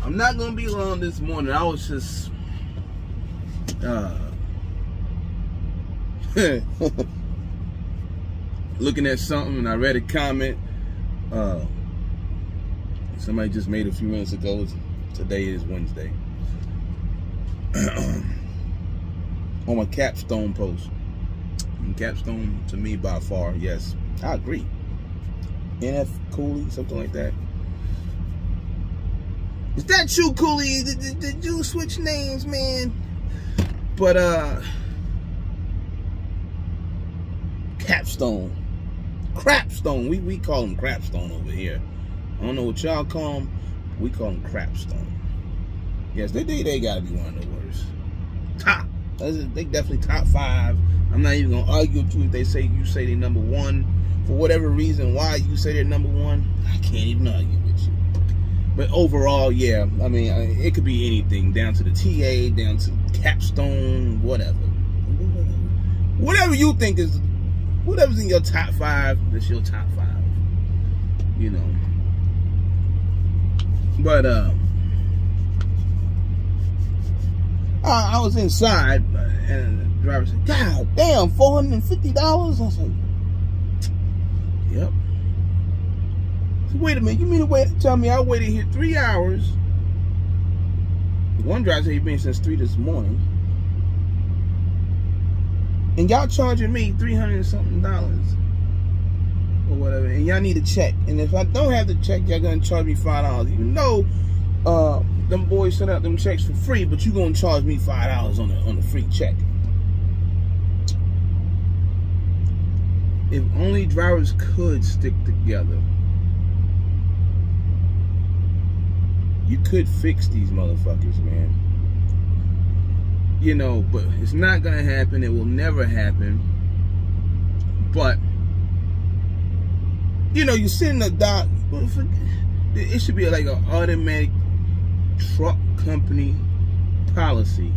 I'm not gonna be long this morning. I was just looking at something, and I read a comment. Somebody just made a few minutes ago. Today is Wednesday. On my capstone post. And capstone to me by far, yes, I agree. NF Cooley, something like that. Is that you, Cooley? Did you switch names, man? But capstone, crapstone. We call them crapstone over here. I don't know what y'all call them. We call them crapstone. Yes, they gotta be one of the worst. Top. They definitely top 5. I'm not even gonna argue with you if you say they number 1. For whatever reason, why you say they're number 1, I can't even argue with you. But overall, yeah, I mean, it could be anything, down to the TA, down to capstone, whatever. Whatever you think is, whatever's in your top 5, that's your top 5. You know. But I was inside, and the driver said, "God damn, $450." I was like, "Yep." So wait a minute, you mean to tell me I waited here 3 hours? One driver said he's been since 3 this morning, and y'all charging me $300 and something or whatever, and y'all need a check. And if I don't have the check, y'all gonna charge me $5. Even though them boys sent out them checks for free, but you gonna charge me $5 on the free check. If only drivers could stick together, you could fix these motherfuckers, man. You know, but it's not gonna happen. It will never happen. But you know, you sit in the dock. It should be like an automatic truck company policy.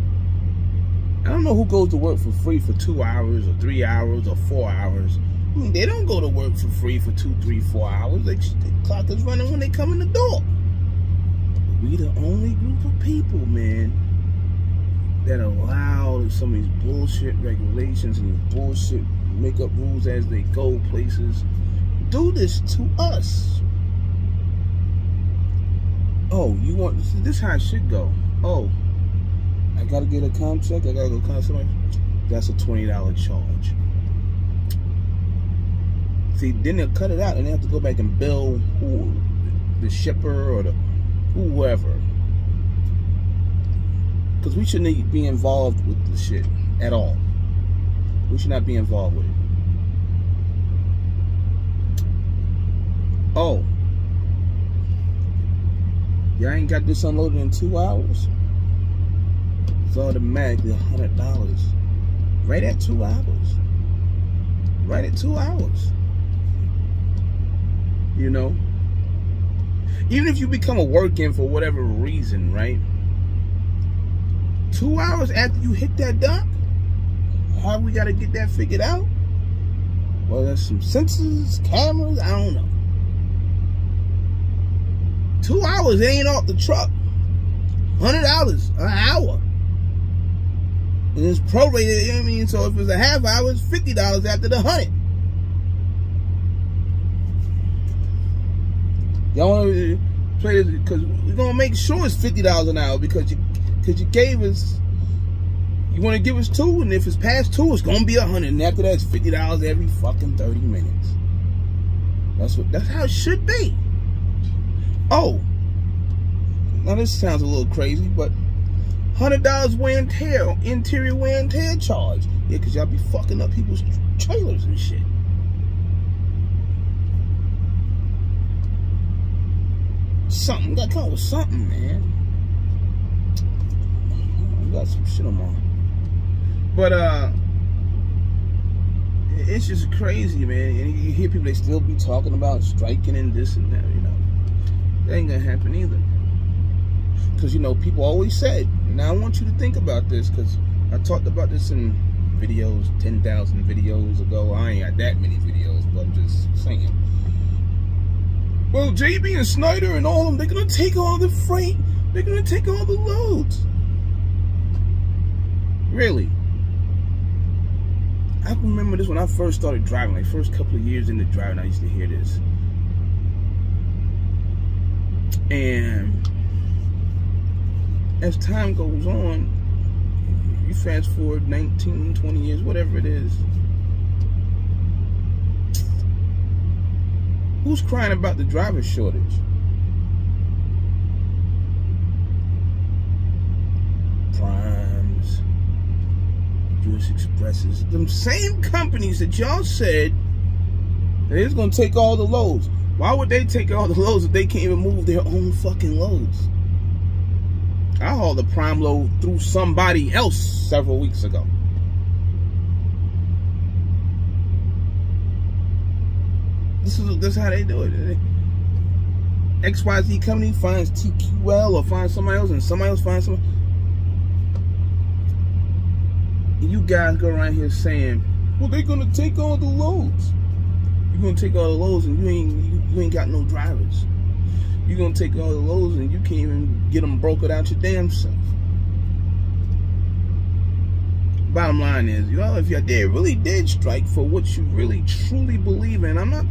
I don't know who goes to work for free for 2 hours or 3 hours or 4 hours. I mean, they don't go to work for free for 2, 3, 4 hours. The clock is running when they come in the door. We the only group of people, man, that allow some of these bullshit regulations and these bullshit make up rules as they go places. Do this to us. Oh, you want this? How it should go. Oh, I gotta get a comp check. I gotta go call somebody. That's a $20 charge. See, then they'll cut it out, and they have to go back and bill the shipper or the whoever. Because we shouldn't be involved with the shit at all. We should not be involved with it. Oh, y'all ain't got this unloaded in 2 hours? It's automatically $100. Right at 2 hours. Right at 2 hours. You know? Even if you become a work-in for whatever reason, right? 2 hours after you hit that dock? How we gotta get that figured out? Well, there's some sensors, cameras, I don't know. 2 hours, it ain't off the truck. $100 an hour. And it's prorated, you know what I mean? So if it's a half hour, it's $50 after the 100. Y'all want to play this? Because we're going to make sure it's $50 an hour because you gave us, you want to give us 2, and if it's past 2, it's going to be 100. And after that, it's $50 every fucking 30 minutes. That's how it should be. Oh, now this sounds a little crazy, but $100 wear and tear, interior wear and tear charge. Yeah, because y'all be fucking up people's trailers and shit. Something, gotta come up with something, man. I got some shit on my. But it's just crazy, man. And you hear people, they still be talking about striking and this and that, you know. That ain't gonna happen either. Because, you know, people always said, now I want you to think about this, because I talked about this in videos, 10,000 videos ago. I ain't got that many videos, but I'm just saying. Well, JB and Snyder and all of them, they're gonna take all the freight. They're gonna take all the loads. Really? I remember this when I first started driving, like first couple of years into driving, I used to hear this. And as time goes on, you fast forward 19, 20 years, whatever it is. Who's crying about the driver shortage? Primes, US Expresses, them same companies that y'all said that it's gonna take all the loads. Why would they take all the loads if they can't even move their own fucking loads? I hauled a prime load through somebody else several weeks ago. This is how they do it. XYZ company finds TQL or finds somebody else, and somebody else finds somebody. You guys go around here saying, well, they're gonna take all the loads. You're gonna take all the loads and you ain't got no drivers. You're gonna take all the loads and you can't even get them brokered out your damn self. Bottom line is, you know, if they really did strike for what you really truly believe in, I'm not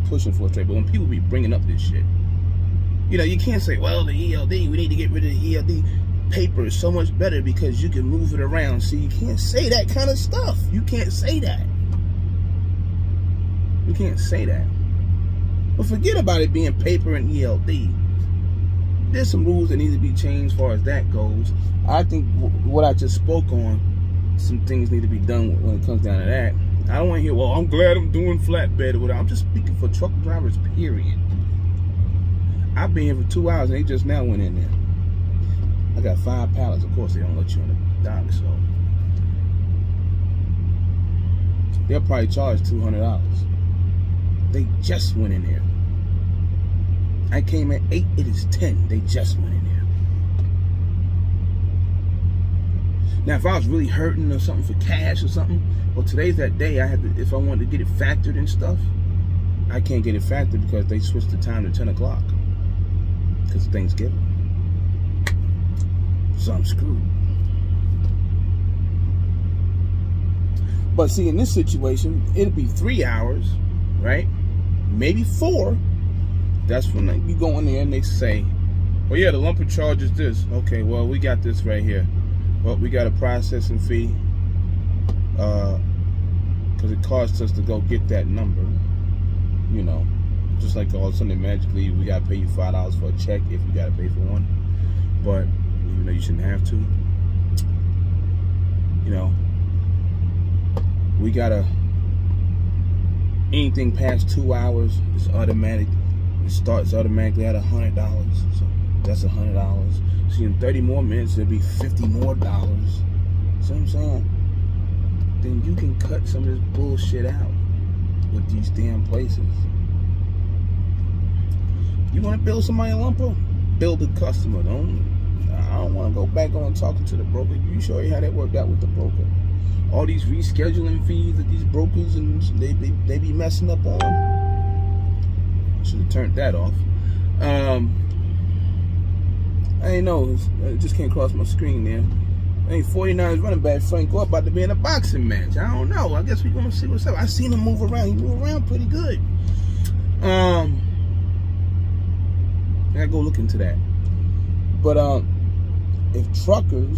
pushing for a trade, but when people be bringing up this shit, you know, you can't say, well, the ELD, we need to get rid of the ELD. Paper is so much better because you can move it around. See, you can't say that kind of stuff. You can't say that. You can't say that. But forget about it being paper and ELD. There's some rules that need to be changed as far as that goes. I think what I just spoke on, some things need to be done when it comes down to that. I don't want to hear, well, I'm glad I'm doing flatbed or whatever. I'm just speaking for truck drivers, period. I've been here for 2 hours and they just now went in there. I got 5 pallets. Of course, they don't let you on the dock, so they'll probably charge $200. They just went in there. I came at 8. It is 10. They just went in there. Now, if I was really hurting or something for cash or something, well, today's that day. I had to, if I wanted to get it factored and stuff, I can't get it factored because they switched the time to 10 o'clock because of Thanksgiving. So I'm screwed. But see, in this situation, it'll be 3 hours, right? Maybe 4. That's when you go in there and they say, well, yeah, the lumper charge is this. Okay, well, we got this right here. Well, we got a processing fee because it costs us to go get that number. You know, just like all of a sudden magically we got to pay you $5 for a check if you got to pay for one. But even though you shouldn't have to, you know, we gotta, anything past 2 hours is automatic. It starts automatically at $100, so that's $100. See, in 30 more minutes it'll be $50 more. See what I'm saying? Then you can cut some of this bullshit out with these damn places. You want to build somebody a lumper? Build a customer. I don't want to go back on talking to the broker. You show you how that worked out with the broker. All these rescheduling fees that these brokers and they be messing up on. I should have turned that off. I ain't know. It just came across my screen there. I think 49ers running back Frank Gore about to be in a boxing match. I don't know. I guess we're gonna see what's up. I seen him move around. He move around pretty good. I gotta go look into that. But if trucking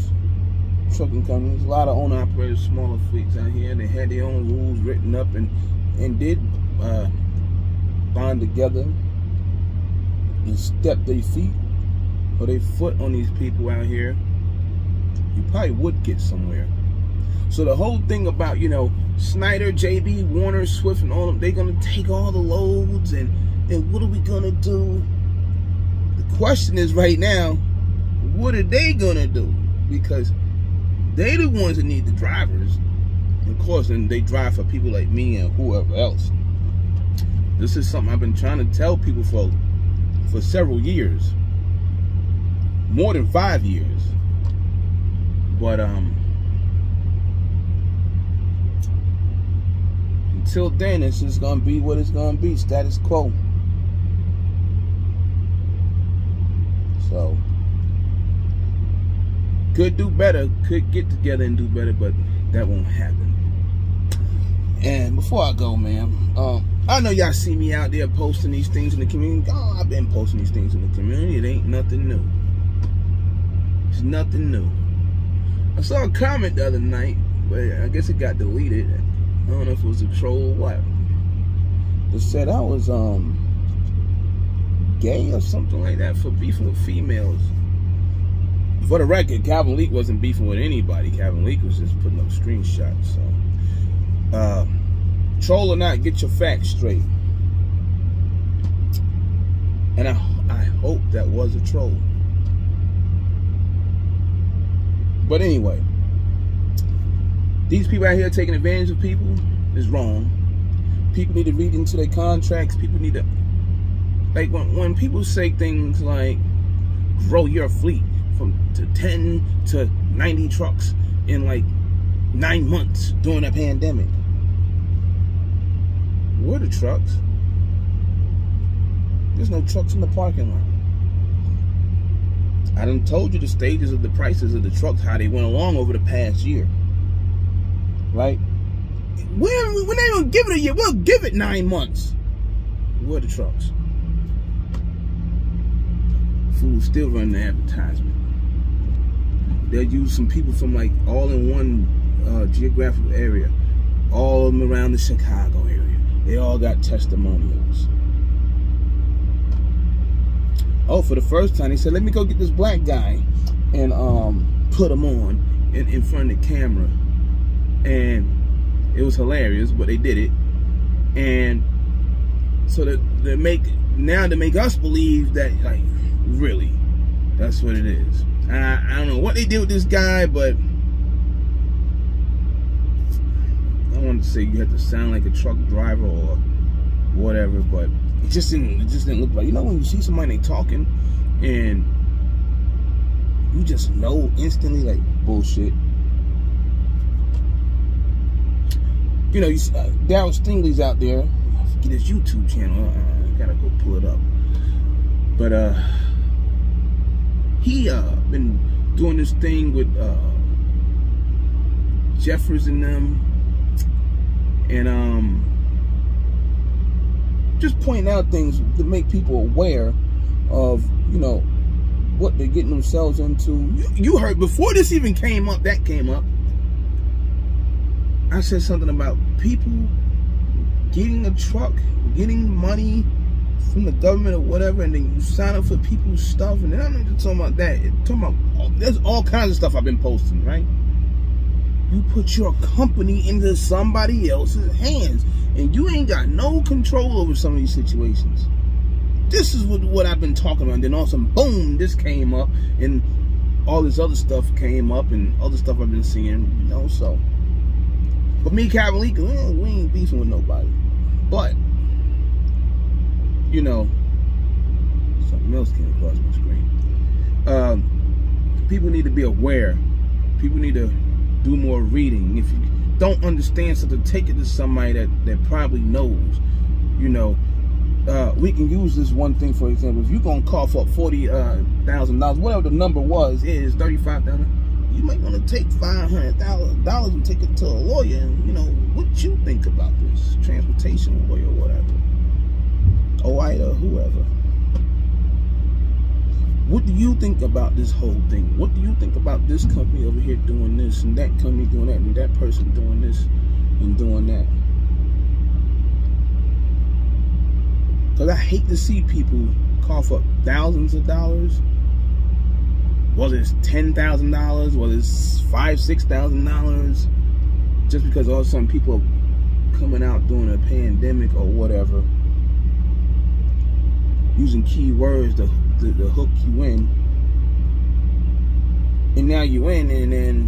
companies, a lot of owner operators, smaller fleets out here, they had their own rules written up and did bond together and step their feet or their foot on these people out here, you probably would get somewhere. So the whole thing about, you know, Snyder, JB, Warner, Swift, and all of them, they're gonna take all the loads and what are we gonna do? The question is right now, what are they gonna do? Because they the ones that need the drivers. Of course, and they drive for people like me and whoever else. This is something I've been trying to tell people for several years. More than 5 years. But until then, it's just gonna be what it's gonna be, status quo. So could do better, could get together and do better, but that won't happen. And before I go, man, I know y'all see me out there posting these things in the community. Oh, I've been posting these things in the community. It ain't nothing new. It's nothing new. I saw a comment the other night, but I guess it got deleted. I don't know if it was a troll or what. It said I was gay or something like that for beefing with females. For the record, Calvin Leak wasn't beefing with anybody. Calvin Leak was just putting up screenshots. So, troll or not, get your facts straight. And I hope that was a troll. But anyway, these people out here taking advantage of people is wrong. People need to read into their contracts. People need to, like, when people say things like grow your fleet to 10 to 90 trucks in like 9 months during a pandemic. Where are the trucks? There's no trucks in the parking lot. I done told you the stages of the prices of the trucks, how they went along over the past year. Right? We're not even give it a year. We'll give it 9 months. Where are the trucks? Fools still running the advertisement. They'll use some people from like all in one geographical area, all of them around the Chicago area. They all got testimonials. Oh, for the first time, they said, let me go get this black guy and put him on in front of the camera. And it was hilarious, but they did it. And so to make us believe that, like, really, that's what it is. I don't know what they did with this guy, but I wanted to say you had to sound like a truck driver or whatever, but it just didn't look like, you know, when you see somebody talking and you just know instantly, like, bullshit. You know, Darryl Stingley's out there. I forget his YouTube channel. I gotta go pull it up. But he been doing this thing with Jeffers and them, and just pointing out things to make people aware of, you know, what they're getting themselves into. You heard before this even came up, that came up. I said something about people getting a truck, getting money from the government or whatever, and then you sign up for people's stuff, and then I'm not just talking about that. Talking about, there's all kinds of stuff I've been posting, right? You put your company into somebody else's hands, and you ain't got no control over some of these situations. This is what I've been talking about. And then all of a sudden, boom, this came up, and all this other stuff came up, and other stuff I've been seeing, you know, so. But me, Calvin Leak, we ain't beefing with nobody. But, you know, something else came across my screen. People need to be aware. People need to do more reading. If you don't understand something, take it to somebody that probably knows. You know, we can use this one thing, for example. If you're going to cough up $40,000, whatever the number was, is $35,000. You might want to take $500,000 and take it to a lawyer, and, you know, what you think about this? Transportation lawyer or whatever. OIDA, whoever. What do you think about this whole thing? What do you think about this company over here doing this, and that company doing that, and that person doing this and doing that? Because I hate to see people cough up thousands of dollars, whether it's $10,000, whether it's $5,000, $6,000, just because all of a sudden people are coming out during a pandemic or whatever, using keywords to hook you in, and now you in, and then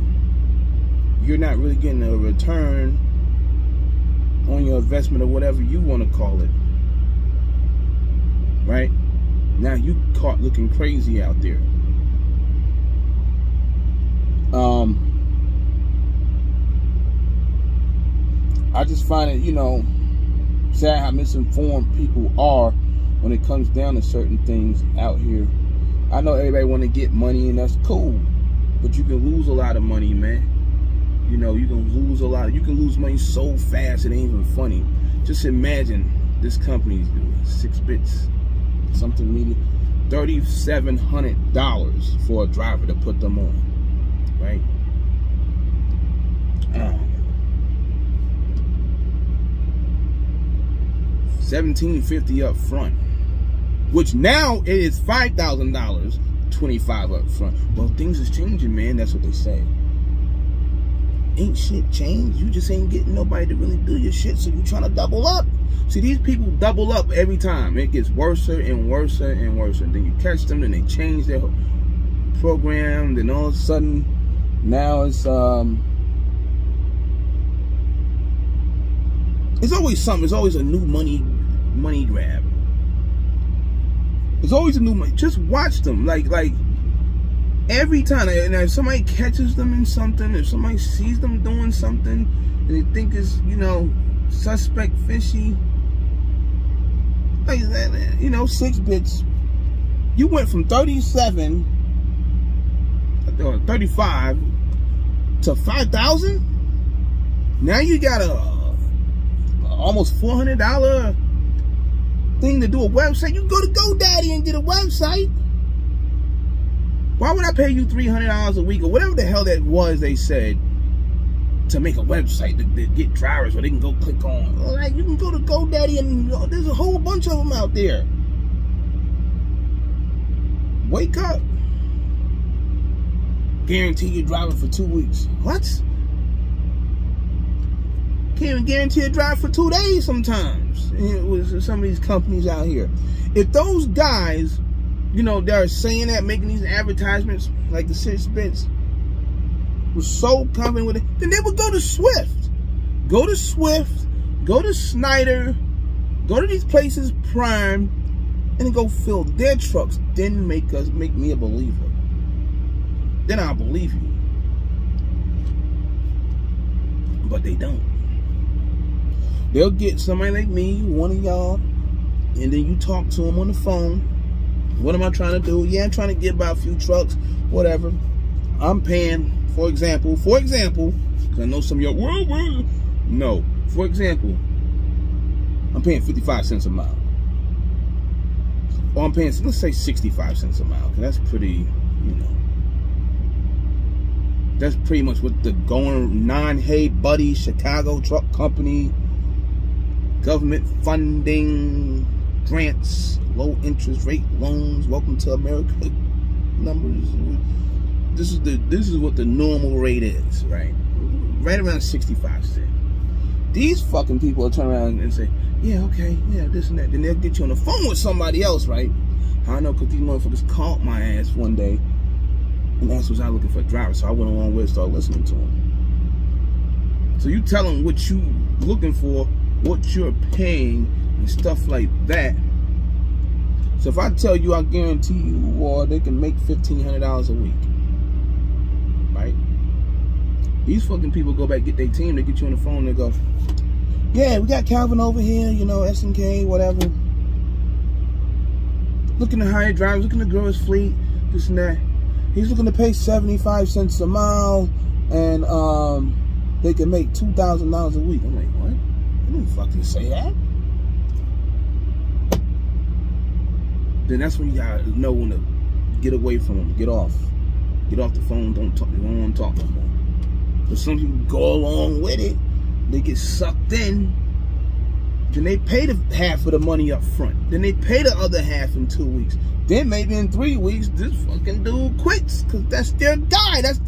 you're not really getting a return on your investment or whatever you want to call it, right? Now you caught looking crazy out there. I just find it, you know, sad how misinformed people are when it comes down to certain things out here. I know everybody want to get money, and that's cool, but you can lose a lot of money, man. You know, you can lose a lot. You can lose money so fast it ain't even funny. Just imagine this company's doing 6bits, something media, $3,700 for a driver to put them on, right? $1,750 up front, which now it is $5,000, $25 up front. Well, things is changing, man. That's what they say. Ain't shit changed. You just ain't getting nobody to really do your shit, so you trying to double up. See, these people double up every time. It gets worse and worse and worse. And then you catch them, and they change their program. Then all of a sudden, now it's always something. It's always a new money grab. It's always a new money. Just watch them. Like every time. And if somebody catches them in something, if somebody sees them doing something, and they think it's, you know, suspect, fishy, like that, you know, 6bits. You went from 37 or 35 to 5,000. Now you got a almost $400 thing to do a website. You can go to GoDaddy and get a website. Why would I pay you $300 a week or whatever the hell that was they said to make a website to get drivers where they can go click on? Like, you can go to GoDaddy and there's a whole bunch of them out there. Wake up. Guarantee you're driving for 2 weeks. What? Can't even guarantee a drive for 2 days sometimes. With some of these companies out here. If those guys, you know, they're saying that, making these advertisements like the 6bits, was so confident with it, then they would go to Swift. Go to Swift, go to Snyder, go to these places, Prime, and then go fill their trucks. Then make me a believer. Then I'll believe you. But they don't. They'll get somebody like me, one of y'all, and then you talk to them on the phone. What am I trying to do? Yeah, I'm trying to get by a few trucks, whatever. I'm paying, for example, because I know some of y'all, well, no. For example, I'm paying 55 cents a mile. Or I'm paying, let's say 65 cents a mile, because that's pretty, you know, that's pretty much what the going non-Hey Buddy Chicago Truck Company, government funding, grants, low interest rate loans, welcome to America numbers. This is what the normal rate is, right? Right around 65 cents. These fucking people will turn around and say, yeah, okay, yeah, this and that. Then they'll get you on the phone with somebody else, right? I know, because these motherfuckers called my ass one day and asked was I looking for a driver, so I went along with it and started listening to them. So you tell them what you looking for, what you're paying, and stuff like that. So if I tell you, I guarantee you, or they can make $1,500 a week, right? These fucking people go back, get their team, they get you on the phone, they go, yeah, we got Calvin over here, you know, SNK, whatever. Looking to hire drivers, looking to grow his fleet, this and that. He's looking to pay 75 cents a mile, and they can make $2,000 a week. I'm like, what? I didn't fucking say that. Then that's when you gotta know when to get away from them, get off the phone, don't talk, you don't want to talk no more. But some people go along with it, they get sucked in, then they pay the half of the money up front, then they pay the other half in 2 weeks, then maybe in 3 weeks this fucking dude quits because that's their guy, that's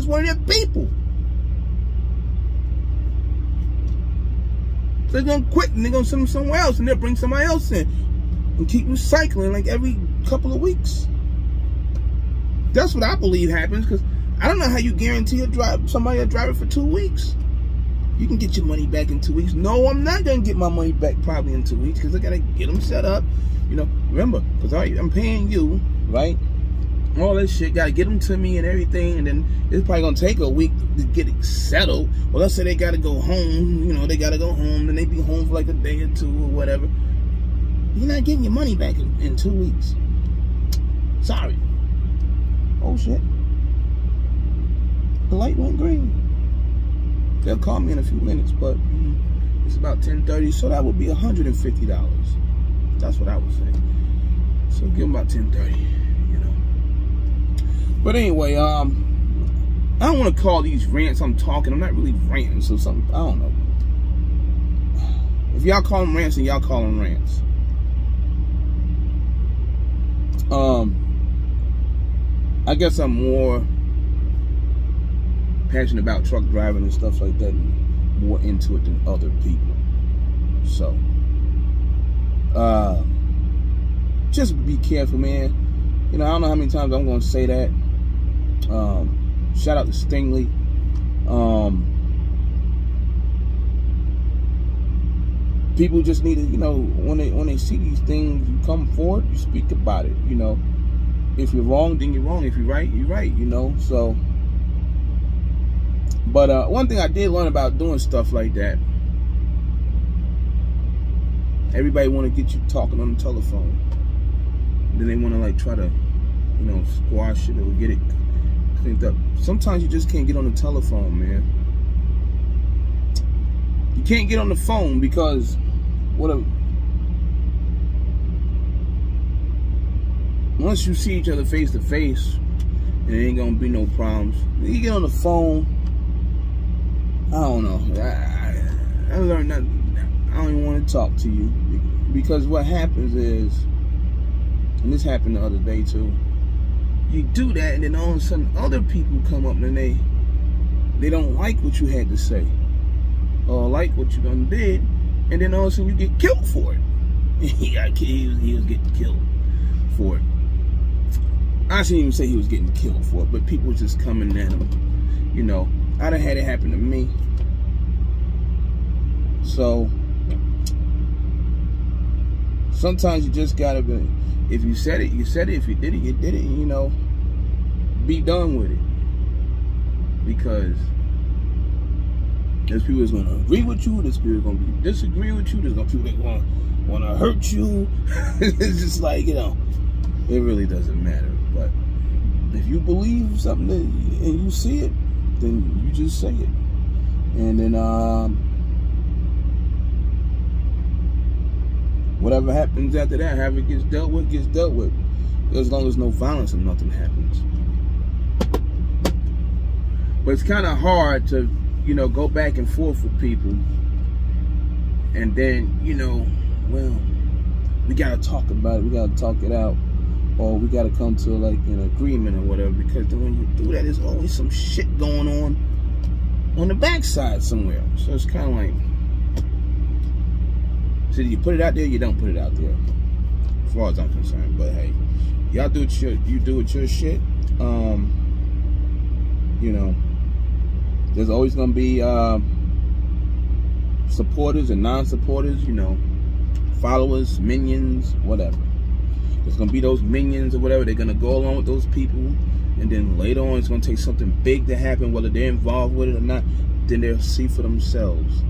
one of their people. So they're gonna quit and they're gonna send them somewhere else, and they'll bring somebody else in and keep recycling like every couple of weeks. That's what I believe happens, because I don't know how you guarantee somebody a driver for 2 weeks. You can get your money back in 2 weeks. No, I'm not going to get my money back probably in 2 weeks, because I got to get them set up. You know, remember, because I'm paying you, right? All that shit, got to get them to me and everything, and then it's probably going to take a week to get it settled. Well, let's say they got to go home, you know, they got to go home, then they be home for like a day or two or whatever. You're not getting your money back in 2 weeks. Sorry. Oh shit. The light went green. They'll call me in a few minutes, but it's about 10:30, so that would be $150. That's what I would say. So give them about 10:30, you know. But anyway, I don't want to call these rants I'm talking. I'm not really ranting, so something, I don't know. If y'all call them rants, then y'all call them rants. I guess I'm more passionate about truck driving and stuff like that, and more into it than other people. So, just be careful, man. You know, I don't know how many times I'm going to say that. Shout out to Stingley. People just need to, you know, when they see these things, you come forward, you speak about it, you know. If you're wrong, then you're wrong. If you're right, you're right, you know. So, but one thing I did learn about doing stuff like that, everybody want to get you talking on the telephone. Then they want to like try to, you know, squash it or get it cleaned up. Sometimes you just can't get on the telephone, man. You can't get on the phone because once you see each other face to face, there ain't gonna be no problems. You get on the phone, I don't know. I learned that I don't even want to talk to you, because what happens is, and this happened the other day too, you do that and then all of a sudden other people come up and they don't like what you had to say or like what you done did, and then all of a sudden you get killed for it. He was getting killed for it. I shouldn't even say he was getting killed for it, but people were just coming at him. You know, I done had it happen to me. So sometimes you just gotta be, if you said it, you said it. If you did it, you did it. And, you know, be done with it. Because there's people that's gonna agree with you, there's people that's gonna disagree with you, there's gonna people that wanna hurt you. It's just like, you know, it really doesn't matter. But if you believe something and you see it, then you just say it. And then whatever happens after that, however it gets dealt with, gets dealt with. As long as no violence and nothing happens. But it's kind of hard to, you know, go back and forth with people and then, you know, well, we gotta talk about it, we gotta talk it out, or we gotta come to like an agreement or whatever, because then when you do that, there's always some shit going on the backside somewhere. So it's kind of like, so you put it out there, you don't put it out there, as far as I'm concerned. But hey, y'all do it with your shit. You know, there's always gonna be supporters and non-supporters, you know, followers, minions, whatever. There's gonna be those minions or whatever. They're gonna go along with those people, and then later on it's gonna take something big to happen, whether they're involved with it or not. Then they'll see for themselves,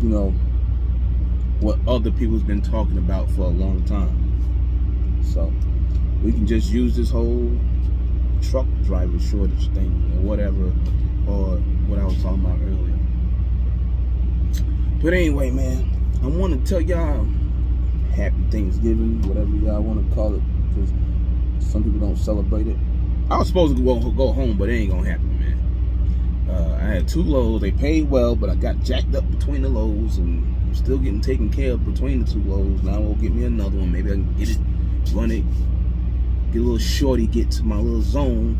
you know, what other people's been talking about for a long time. So we can just use this whole truck driver shortage thing or whatever, or what I was talking about earlier. But anyway, man, I want to tell y'all happy Thanksgiving, whatever y'all want to call it, because some people don't celebrate it. I was supposed to go home, but it ain't gonna happen, man. I had 2 loads. They paid well, but I got jacked up between the loads, and I'm still getting taken care of between the 2 loads. Now I'll get me another one. Maybe I can get it, run it, get a little shorty, get to my little zone.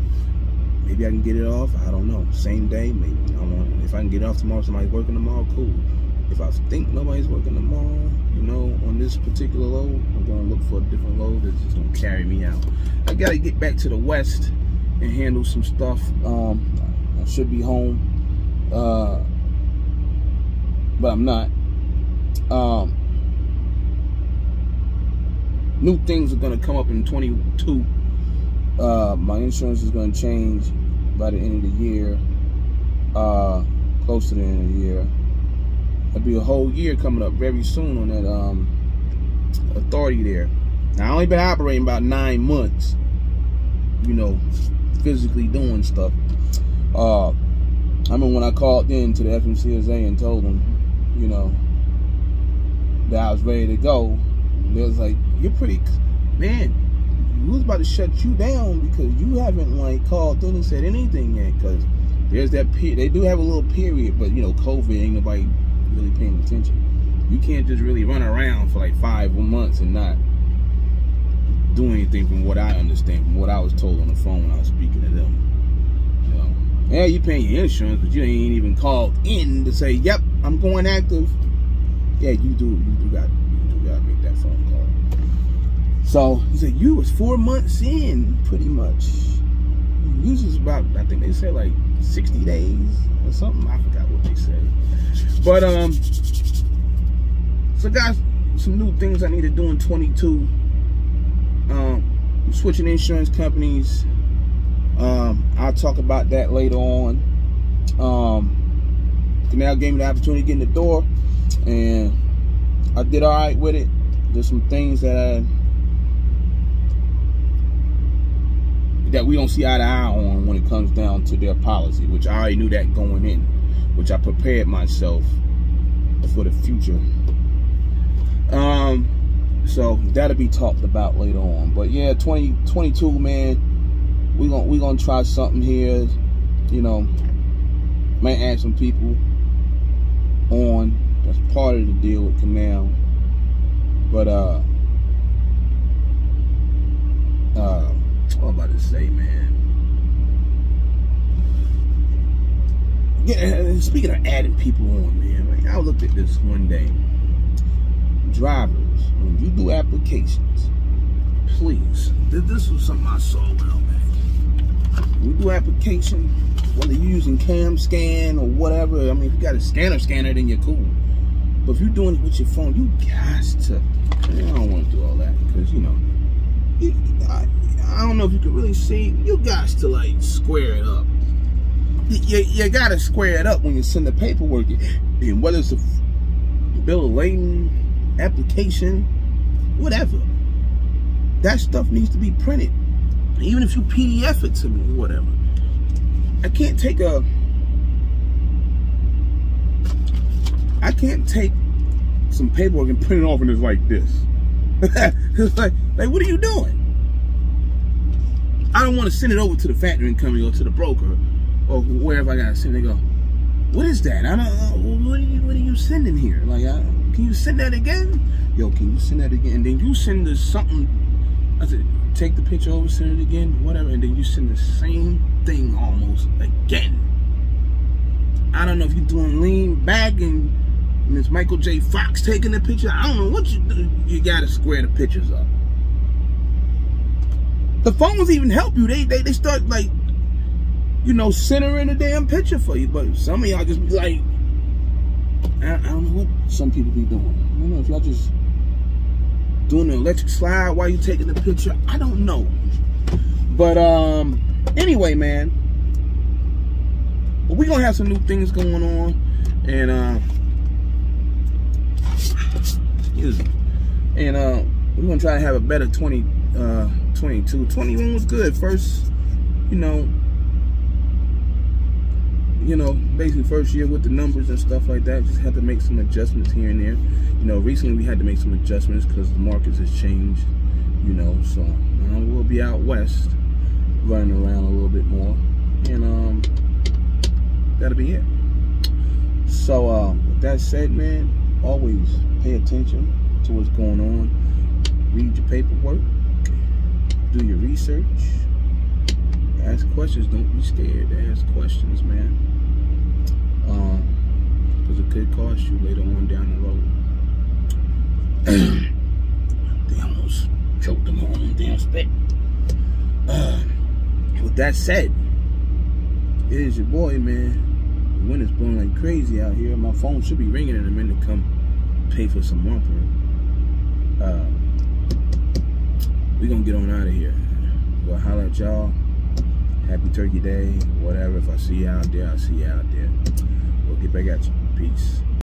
Maybe I can get it off. I don't know. Same day, maybe. If I can get it off tomorrow, somebody's working tomorrow, cool. If I think nobody's working tomorrow, you know, on this particular load, I'm gonna look for a different load that's just gonna carry me out. I gotta get back to the West and handle some stuff. I should be home, but I'm not. New things are gonna come up in 22. My insurance is gonna change by the end of the year, close to the end of the year. There'll be a whole year coming up very soon on that authority there. Now, I only been operating about 9 months, you know, physically doing stuff. I remember when I called in to the FMCSA and told them, you know, that I was ready to go. They was like, "You're pretty, man. We was about to shut you down because you haven't like called in and said anything yet." Because there's that period. They do have a little period, but you know, COVID ain't nobody really paying attention. You can't just really run around for like 5 months and not do anything, from what I understand, from what I was told on the phone when I was speaking to them. You know, yeah, you paying your insurance, but you ain't even called in to say, "Yep, I'm going active." Yeah, you do got to make that phone call. So he said, "You was 4 months in, pretty much. Yours is about, I think they said like 60 days or something. I forgot what they said." But so guys, some new things I need to do in 22. I'm switching insurance companies. I'll talk about that later on. Canal gave me the opportunity to get in the door, and I did all right with it. There's some things that we don't see eye to eye on when it comes down to their policy, which I already knew that going in, which I prepared myself for the future. So that'll be talked about later on. But yeah, 2022, man, we gonna try something here. You know, might add some people on. That's part of the deal with Canal. But what I'm about to say, man. Yeah, speaking of adding people on, man, like I looked at this one day. Drivers, when you do applications, please, this was something I saw when I was, when you do application, whether you're using CamScan or whatever, I mean, if you got a scanner, then you're cool. But if you're doing it with your phone, you got to, I don't want to do all that, because, you know, I don't know if you can really see, you got to, like, square it up. You got to square it up when you send the paperwork, and whether it's a bill of lading, application, whatever, that stuff needs to be printed. Even if you PDF it to me, whatever. I can't take some paperwork and print it off and it's like this. It's like what are you doing? I don't want to send it over to the factoring company or to the broker or wherever I gotta send it. They go, "What is that? I don't know. What are you sending here? Like, can you send that again? Yo, can you send that again?" And then you send us something. I said, take the picture over, send it again, whatever, and then you send the same thing almost again. I don't know if you're doing lean back and it's Michael J. Fox taking the picture. I don't know what you do. You gotta square the pictures up. The phones even help you. They start, like, you know, centering the damn picture for you. But some of y'all just be like, I don't know what some people be doing. I don't know if y'all just doing the electric slide while you're taking the picture. I don't know. But anyway, man, we're gonna have some new things going on, and we're gonna try to have a better 2022. 21 was good. First, you know, basically first year with the numbers and stuff like that. Just had to make some adjustments here and there. You know, recently we had to make some adjustments because the markets has changed, you know, so we'll be out west running around a little bit more, and that'll be it. So with that said, man, always pay attention to what's going on. Read your paperwork, do your research, ask questions. Don't be scared to ask questions, man, because it could cost you later on down the road. They almost choked them on them damn spit. With that said, it is your boy, man. The wind is blowing like crazy out here. My phone should be ringing in a minute to come pay for some bumper. We gonna get on out of here. We'll holler at y'all. Happy Turkey Day, whatever. If I see you out there, I'll see you out there. We'll get back at you. Peace.